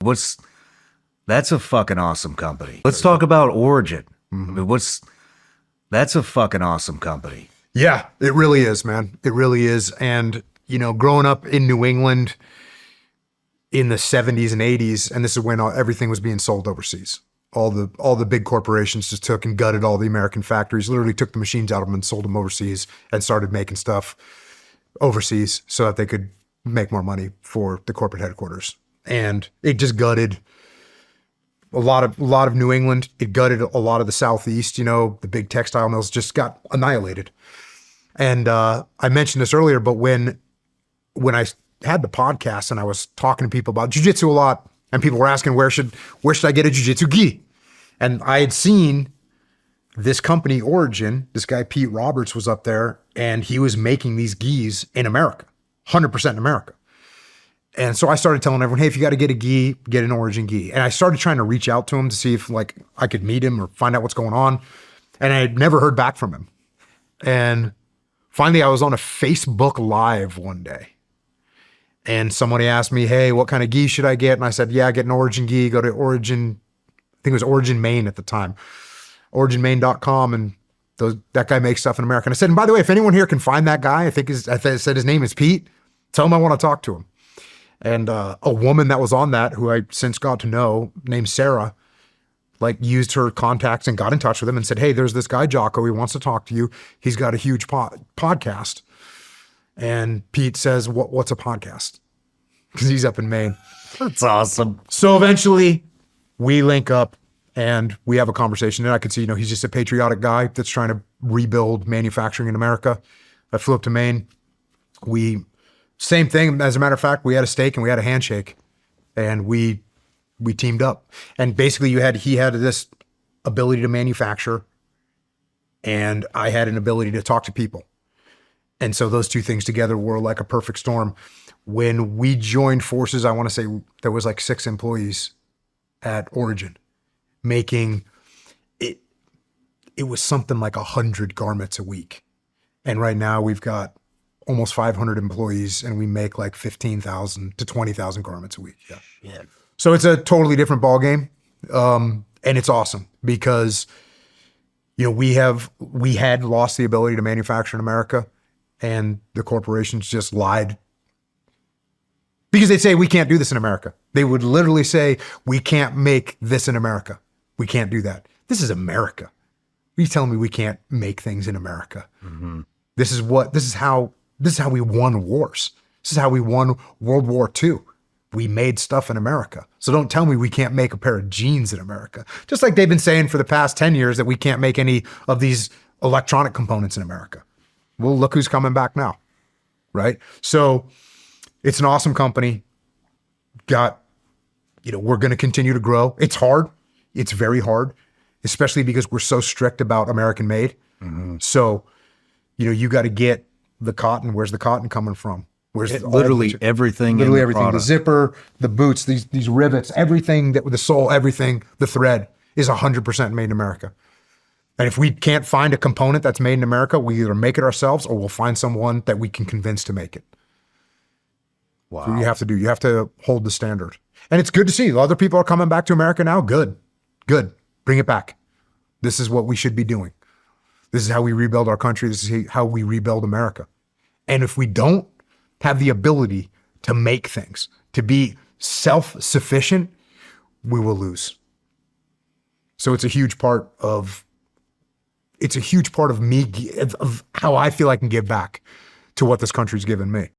What's That's a fucking awesome company. Let's talk about Origin. I mean, that's a fucking awesome company. Yeah, it really is, man. It really is. And, growing up in New England in the 70s and 80s, and this is when everything was being sold overseas. All the big corporations just took and gutted all the American factories, literally took the machines out of them and sold them overseas and started making stuff overseas so that they could make more money for the corporate headquarters. And it just gutted a lot of New England. It gutted a lot of the Southeast. The big textile mills just got annihilated. And I mentioned this earlier, but when I had the podcast and I was talking to people about jiu-jitsu a lot, and people were asking where should I get a jiu-jitsu gi? And I had seen this company Origin, this guy Pete Roberts was up there, and he was making these gis in America, 100% in America. And so I started telling everyone, hey, if you got to get a gi, get an Origin gi. And I started trying to reach out to him to see if I could meet him or find out what's going on. And I had never heard back from him. And finally I was on a Facebook Live one day. And somebody asked me, hey, what kind of gi should I get? And I said, yeah, get an Origin gi. Go to Origin, I think it was Origin Maine at the time, originmaine.com. And that guy makes stuff in America. And I said, and by the way, if anyone here can find that guy, I said his name is Pete, tell him I want to talk to him. And a woman that was on that, who I since got to know, named Sarah, used her contacts and got in touch with him and said, hey, there's this guy, Jocko. He wants to talk to you. He's got a huge podcast. And Pete says, what's a podcast? Because he's up in Maine. That's awesome. So eventually we link up and we have a conversation. And I could see, he's just a patriotic guy that's trying to rebuild manufacturing in America. I flew up to Maine. Same thing. As a matter of fact, we had a steak and we had a handshake and we teamed up. And basically he had this ability to manufacture and I had an ability to talk to people. And so those two things together were like a perfect storm. When we joined forces, I want to say there was 6 employees at Origin making it. It was something like 100 garments a week. And right now we've got almost 500 employees and we make 15,000 to 20,000 garments a week. Yeah. So it's a totally different ballgame. And it's awesome because, we had lost the ability to manufacture in America. And the corporations just lied because they'd say, we can't do this in America. They would literally say, we can't make this in America. We can't do that. This is America. Are you telling me we can't make things in America? Mm-hmm. This is how we won wars. This is how we won World War II. We made stuff in America. So don't tell me we can't make a pair of jeans in America. Just like they've been saying for the past 10 years that we can't make any of these electronic components in America. Well, look who's coming back now, right? So it's an awesome company. We're going to continue to grow. It's hard. It's very hard, especially because we're so strict about American made. Mm-hmm. So, you got to get the cotton. Where's the cotton coming from? Where's literally everything? Literally everything. The zipper, the boots, these rivets, everything the sole, everything, the thread is 100% made in America. And if we can't find a component that's made in America, we either make it ourselves or we'll find someone that we can convince to make it. Wow. So you have to hold the standard. And it's good to see other people are coming back to America now. Good. Bring it back. This is what we should be doing. This is how we rebuild our country. This is how we rebuild America. And if we don't have the ability to make things, to be self-sufficient, we will lose. So it's a huge part of me, of how I feel I can give back to what this country's given me.